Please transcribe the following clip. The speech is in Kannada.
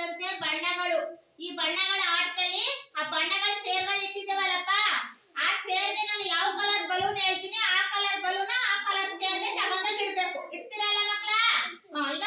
ಬೇಕಾಗಿರೋದಂತೆ ಬಣ್ಣಗಳು. ಈ ಬಣ್ಣಗಳ ಆಟದಲ್ಲಿ ಆ ಬಣ್ಣಗಳ ಚೇರ್ಗಳು ಇಟ್ಟಿದ್ದೇವಲ್ಲಪ್ಪ, ಆ ಚೇರ್ಗೆ ನಾನು ಯಾವ ಕಲರ್ ಬಲೂನ್ ಹೇಳ್ತೀನಿ ಆ ಕಲರ್ ಬಲೂನ್ ಆ ಕಲರ್ ಚೇರ್ಗೆ ತಗೊಂಡೋಗಿ ಇಡ್ಬೇಕು. ಇಡ್ತೀರಲ್ಲ ಮಕ್ಕಳ? ಈಗ